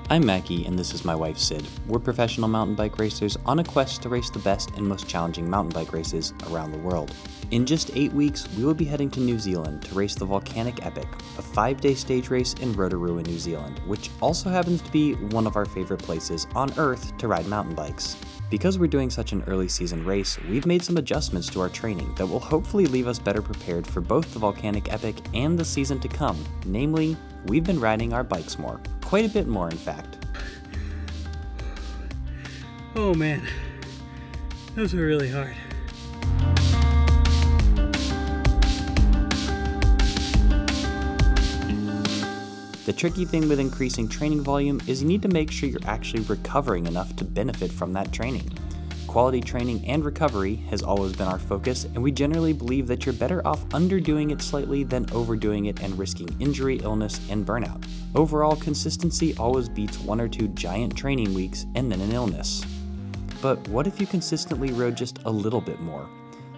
I'm Mackie, and this is my wife Sid. We're professional mountain bike racers on a quest to race the best and most challenging mountain bike races around the world. In just 8 weeks, we will be heading to New Zealand to race the Volcanic Epic, a 5-day stage race in Rotorua, New Zealand, which also happens to be one of our favorite places on Earth to ride mountain bikes. Because we're doing such an early season race, we've made some adjustments to our training that will hopefully leave us better prepared for both the Volcanic Epic and the season to come. Namely, we've been riding our bikes more. Quite a bit more, in fact. Oh man, those were really hard. The tricky thing with increasing training volume is you need to make sure you're actually recovering enough to benefit from that training. Quality training and recovery has always been our focus, and we generally believe that you're better off underdoing it slightly than overdoing it and risking injury, illness, and burnout. Overall, consistency always beats 1 or 2 giant training weeks and then an illness. But what if you consistently rode just a little bit more?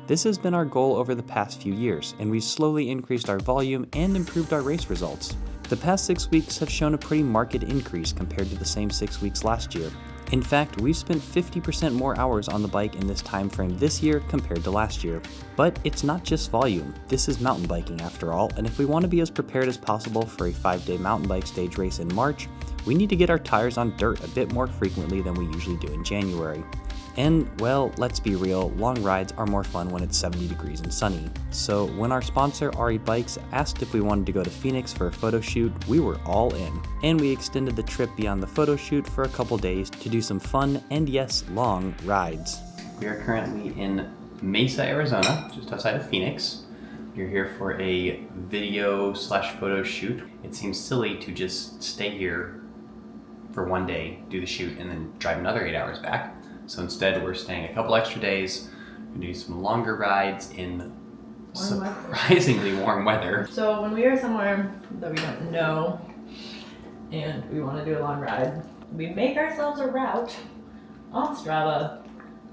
This has been our goal over the past few years, and we've slowly increased our volume and improved our race results. The past 6 weeks have shown a pretty marked increase compared to the same 6 weeks last year. In fact, we've spent 50% more hours on the bike in this time frame this year compared to last year. But it's not just volume, this is mountain biking after all, and if we want to be as prepared as possible for a 5-day mountain bike stage race in March, we need to get our tires on dirt a bit more frequently than we usually do in January. And, well, let's be real, long rides are more fun when it's 70 degrees and sunny. So when our sponsor, RE Bikes, asked if we wanted to go to Phoenix for a photo shoot, we were all in. And we extended the trip beyond the photo shoot for a couple days to do some fun and yes, long rides. We are currently in Mesa, Arizona, just outside of Phoenix. We're here for a video/photo shoot. It seems silly to just stay here for one day, do the shoot, and then drive another 8 hours back. So instead, we're staying a couple extra days. We do some longer rides in surprisingly warm weather. So when we are somewhere that we don't know and we want to do a long ride, we make ourselves a route on Strava,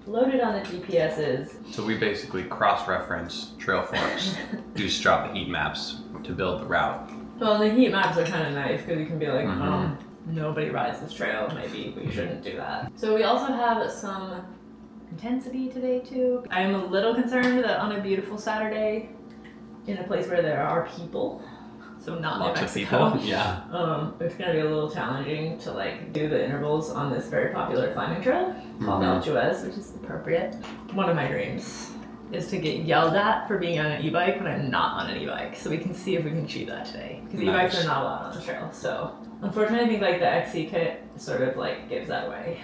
load it on the GPSs. So we basically cross-reference trail forks, do Strava heat maps to build the route. Well, the heat maps are kind of nice because you can be like, nobody rides this trail, maybe we shouldn't do that. So we also have some intensity today too. I'm a little concerned that on a beautiful Saturday in a place where there are people, so not New Mexico, of people, yeah. It's gonna be a little challenging to like do the intervals on this very popular climbing trail called Alpe, which is appropriate. One of my dreams is to get yelled at for being on an e-bike when I'm not on an e-bike, so we can see if we can achieve that today. Because e-bikes are not allowed on the trail, so unfortunately I think like the XC kit sort of like gives that away.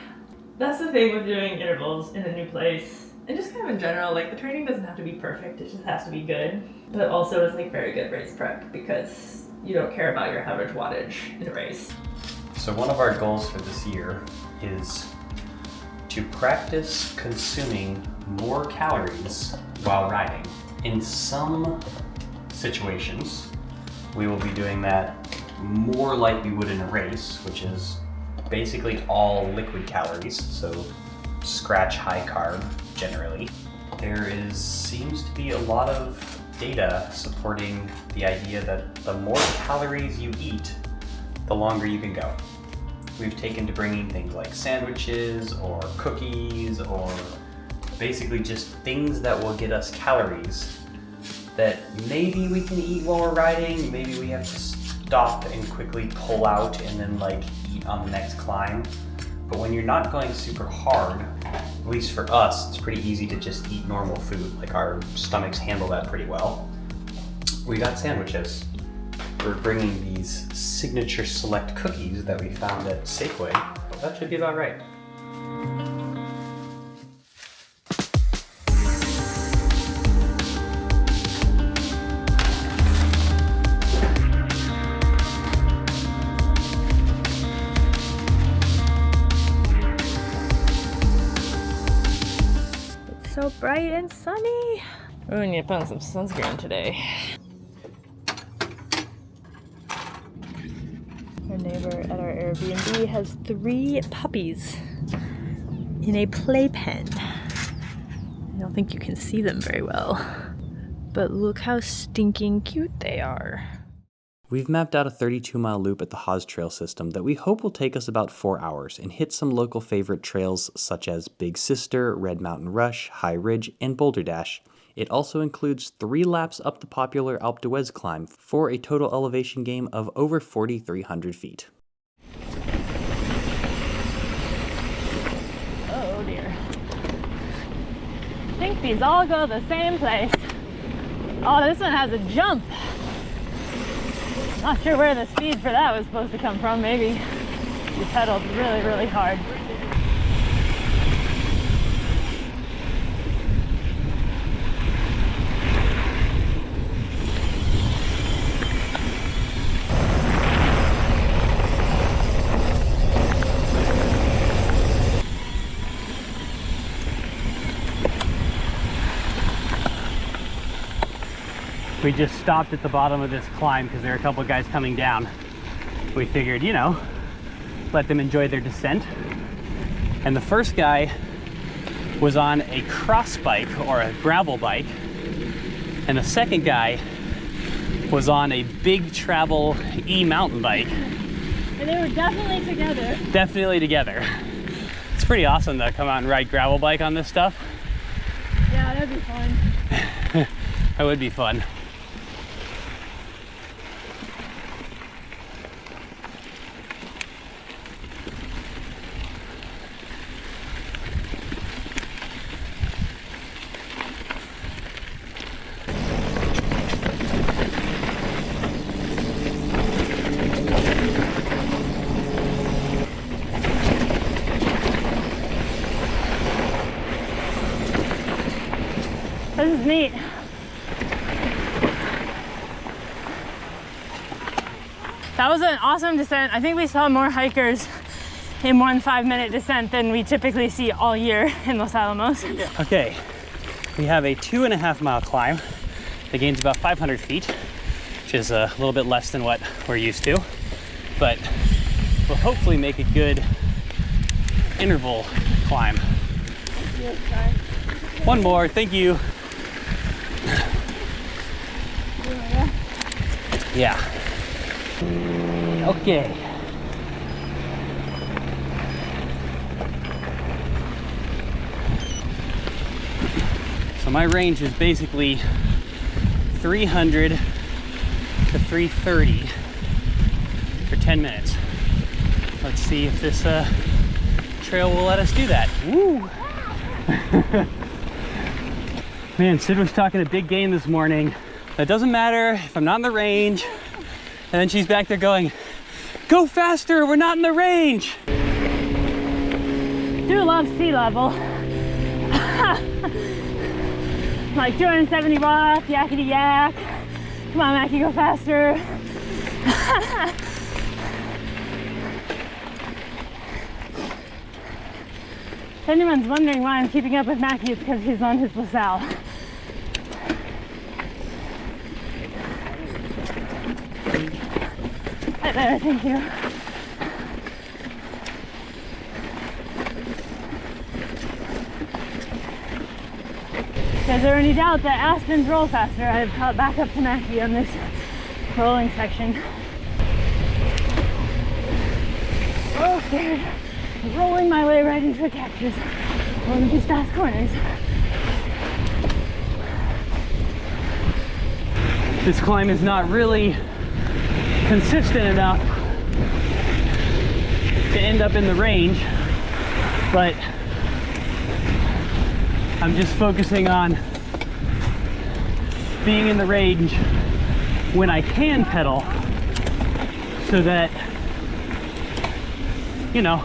That's the thing with doing intervals in a new place, and just kind of in general, like the training doesn't have to be perfect, it just has to be good, but also it's like very good race prep because you don't care about your average wattage in a race. So one of our goals for this year is to practice consuming more calories while riding. In some situations, we will be doing that more like we would in a race, which is basically all liquid calories, so scratch high carb generally. There seems to be a lot of data supporting the idea that the more calories you eat, the longer you can go. We've taken to bringing things like sandwiches or cookies or basically just things that will get us calories that maybe we can eat while we're riding, maybe we have to stop and quickly pull out and then like eat on the next climb. But when you're not going super hard, at least for us, it's pretty easy to just eat normal food. Like our stomachs handle that pretty well. We got sandwiches. We're bringing these signature select cookies that we found at Safeway. That should be about right. It's so bright and sunny. Oh, we need to put on some sunscreen today. Our neighbor at our Airbnb has 3 puppies in a playpen. I don't think you can see them very well, but look how stinking cute they are. We've mapped out a 32-mile loop at the Hawes Trail system that we hope will take us about 4 hours and hit some local favorite trails such as Big Sister, Red Mountain Rush, High Ridge, and Boulderdash. It also includes 3 laps up the popular Alpe d'Huez climb for a total elevation gain of over 4,300 feet. Oh dear. I think these all go the same place. Oh, this one has a jump. Not sure where the speed for that was supposed to come from. Maybe you pedaled really, really hard. We just stopped at the bottom of this climb because there are a couple guys coming down. We figured, you know, let them enjoy their descent. And the first guy was on a cross bike or a gravel bike. And the second guy was on a big travel e-mountain bike. And they were definitely together. Definitely together. It's pretty awesome to come out and ride gravel bike on this stuff. Yeah, that'd be fun. That would be fun. This is neat. That was an awesome descent. I think we saw more hikers in one 5-minute descent than we typically see all year in Los Alamos. Okay, we have a 2.5-mile climb that gains about 500 feet, which is a little bit less than what we're used to, but will hopefully make a good interval climb. One more, thank you. Yeah. Okay. So my range is basically 300 to 330 for 10 minutes. Let's see if this trail will let us do that. Woo! Man, Sid was talking a big game this morning. It doesn't matter if I'm not in the range. And then she's back there going, go faster, we're not in the range. Do love sea level. Like 270 watts, yakety yak. Come on, Mackie, go faster. If anyone's wondering why I'm keeping up with Mackie, it's because he's on his LaSalle. Right there, thank you. Is there any doubt that Aspens roll faster? I've caught back up to Mackie on this rolling section. Oh, scared. Rolling my way right into a cactus. One of these fast corners. This climb is not really consistent enough to end up in the range, but I'm just focusing on being in the range when I can pedal so that, you know,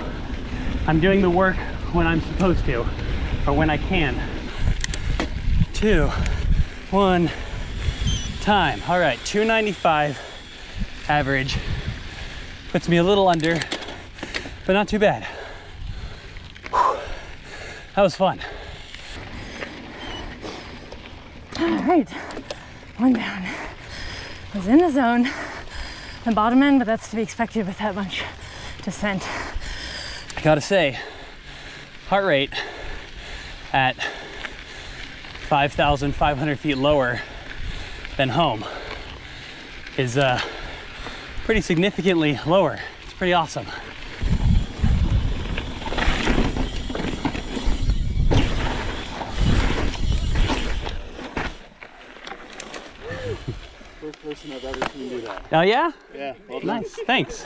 I'm doing the work when I'm supposed to or when I can. 2, 1, time. All right, 295 average. Puts me a little under, but not too bad. Whew. That was fun. All right, one down. Was in the zone, the bottom end, but that's to be expected with that much descent. I gotta say, heart rate at 5,500 feet lower than home is pretty significantly lower. It's pretty awesome. First person I've ever seen do that. Oh yeah? Yeah, well done. Nice, thanks.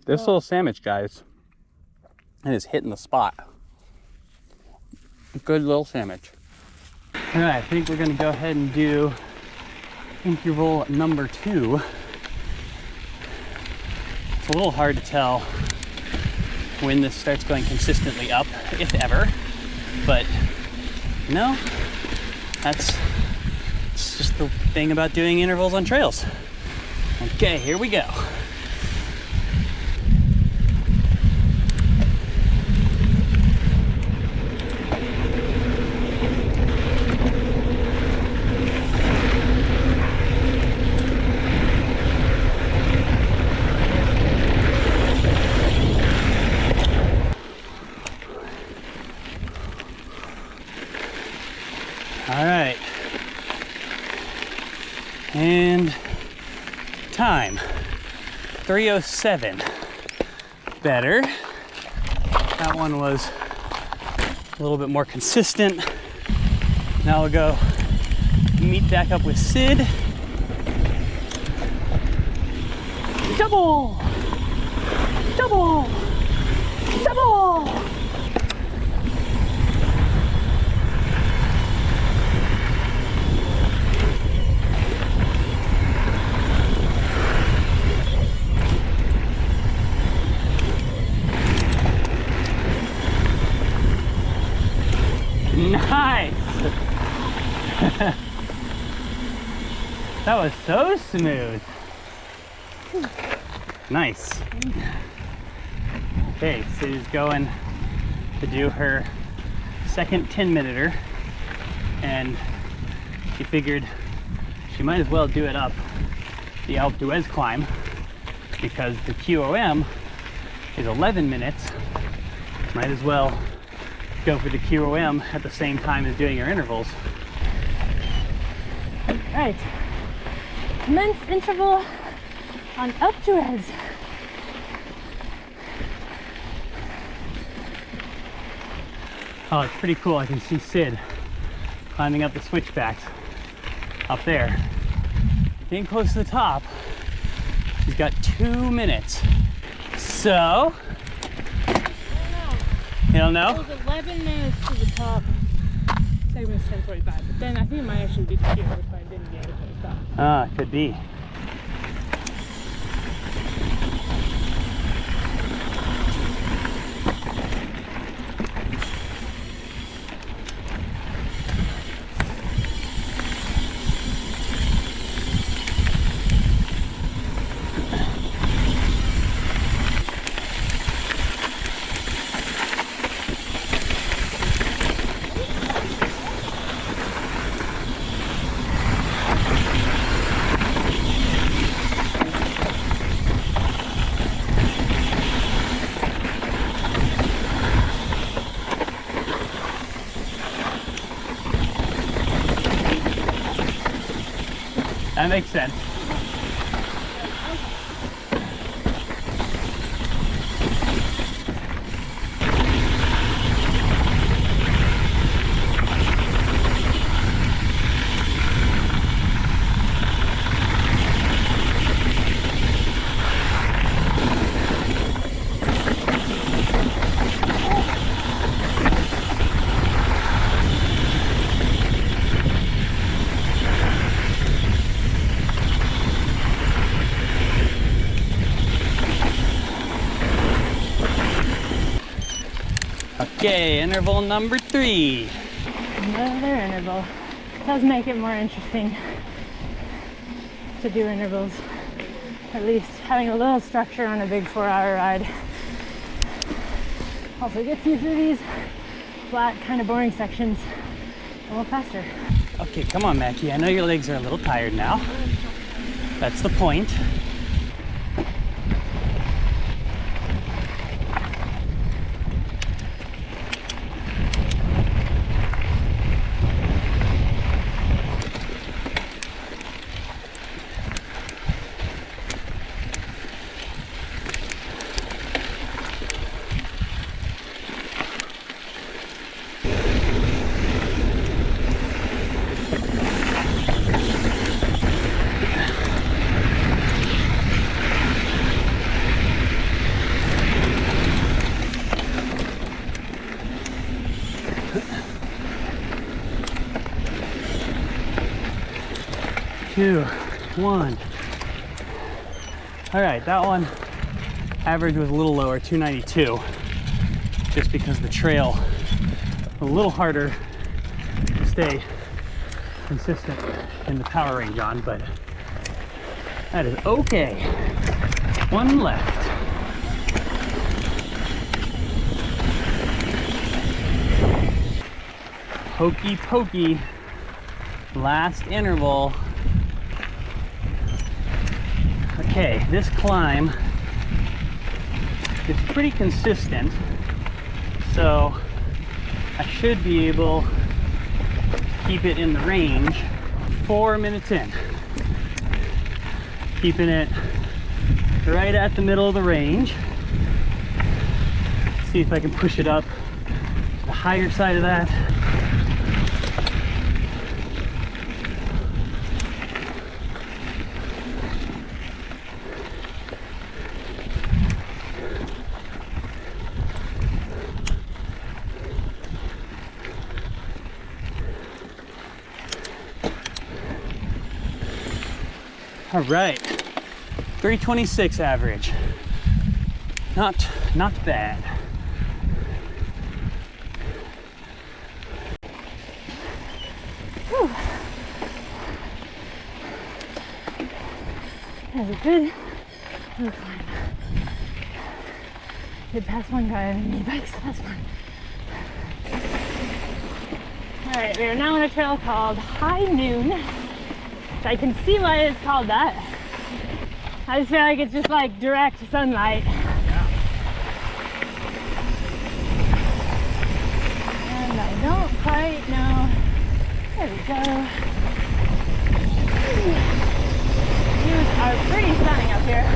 This little sandwich, guys, it is hitting the spot. Good little sandwich. All right, I think we're gonna go ahead and do interval number 2. It's a little hard to tell when this starts going consistently up, if ever, but no, it's just the thing about doing intervals on trails. Okay, here we go. All right, and time, 3:07, better. That one was a little bit more consistent. Now we'll go meet back up with Sid. Double, double, double. Nice! That was so smooth. Nice. Okay, Sue's going to do her second 10-minuter, and she figured she might as well do it up the Alpe d'Huez climb because the QOM is 11 minutes. Might as well go for the QOM at the same time as doing your intervals. Right. Immense interval on Alpe d'Huez. Oh, it's pretty cool. I can see Sid climbing up the switchbacks up there. Getting close to the top. She's got 2 minutes. So, you don't know? It was 11 minutes to the top. Say it was 10:45, but then I think it might actually be the Q, which I didn't get it to the top. Ah, could be. That makes sense. Okay, interval number 3. Another interval. It does make it more interesting to do intervals. At least having a little structure on a big 4-hour ride. Also gets you through these flat, kind of boring sections a little faster. Okay, come on, Mackie. I know your legs are a little tired now. That's the point. Two, one. All right, that one average was a little lower, 292, just because the trail a little harder to stay consistent in the power range on, but that is okay. One left. Hokey pokey, last interval. Okay, this climb is pretty consistent, so I should be able to keep it in the range. 4 minutes in. Keeping it right at the middle of the range. See if I can push it up to the higher side of that. All right, 326 average. Not bad. Whew. That was a good little climb. Did pass one guy on e-bikes, that's fun. All right, we are now on a trail called High Noon. I can see why it's called that. I just feel like it's just like direct sunlight. And I don't quite know. There we go. Views are pretty stunning up here.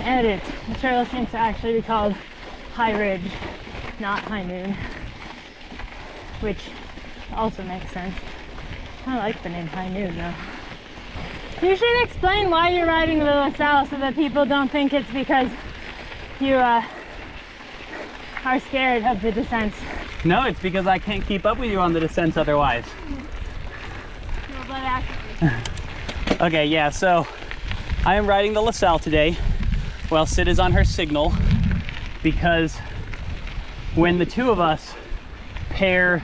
Edit. The trail seems to actually be called High Ridge, not High Noon, which also makes sense. I like the name High Noon though. You should explain why you're riding a little south so that people don't think it's because you are scared of the descents. No, it's because I can't keep up with you on the descents otherwise. No, but actually. Okay, yeah, so I am riding the LaSalle today while Sid is on her signal, because when the two of us pair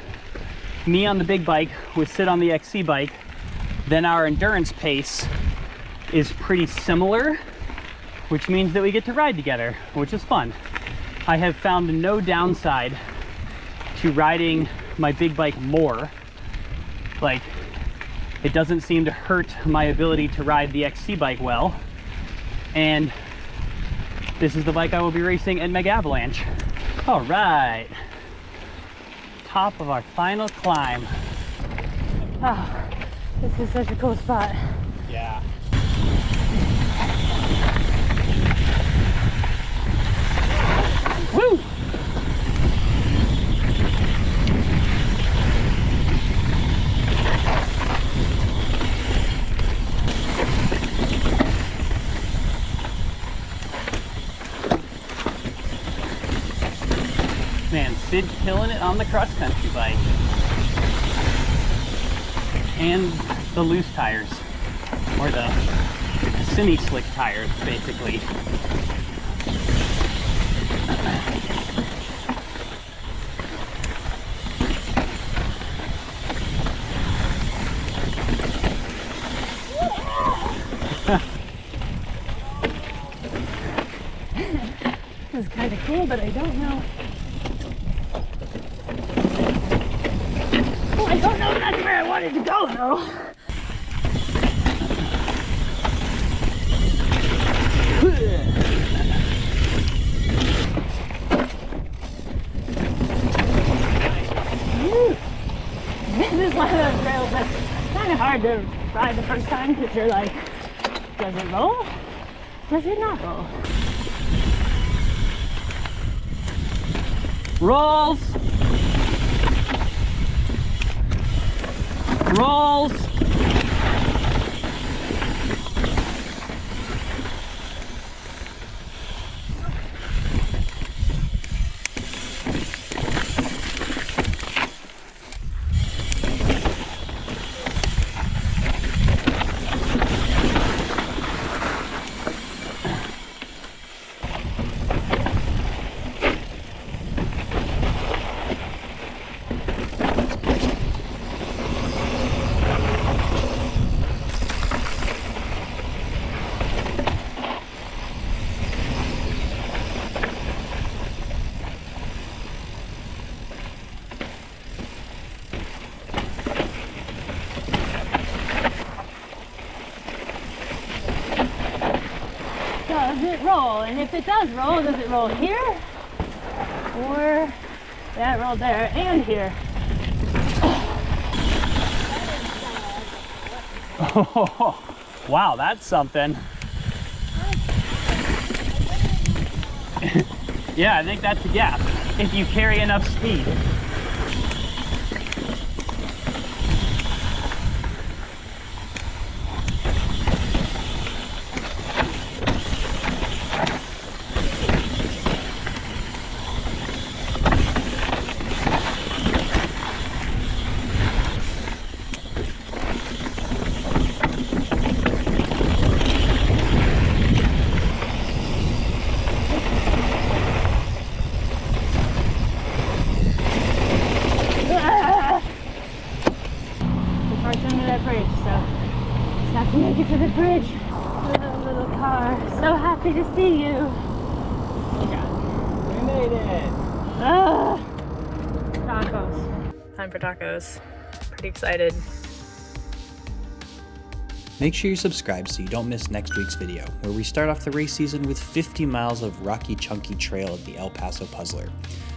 me on the big bike with Sid on the XC bike, then our endurance pace is pretty similar, which means that we get to ride together, which is fun. I have found no downside to riding my big bike more. Like, it doesn't seem to hurt my ability to ride the XC bike well. And this is the bike I will be racing at Mega Avalanche. All right, top of our final climb. Oh, this is such a cool spot. Yeah. Woo! Man, Sid killing it on the cross-country bike. And the loose tires, or the semi-slick tires, basically. This is kind of cool, but I don't know. Oh, I don't know if that's where I wanted to go, though. This is one of those trails that's kind of hard to ride the first time because you're like, does it roll? Does it not roll? Rolls. Rolls. Does it roll? And if it does it roll here? Or, yeah, it rolled there and here. Oh, wow, that's something. Yeah, I think that's a gap if you carry enough speed. Have to make it to the bridge. Little car. So happy to see you. We made it. Tacos. Time for tacos. Pretty excited. Make sure you subscribe so you don't miss next week's video, where we start off the race season with 50 miles of rocky, chunky trail at the El Paso Puzzler.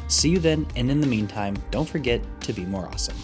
See you then, and in the meantime, don't forget to be more awesome.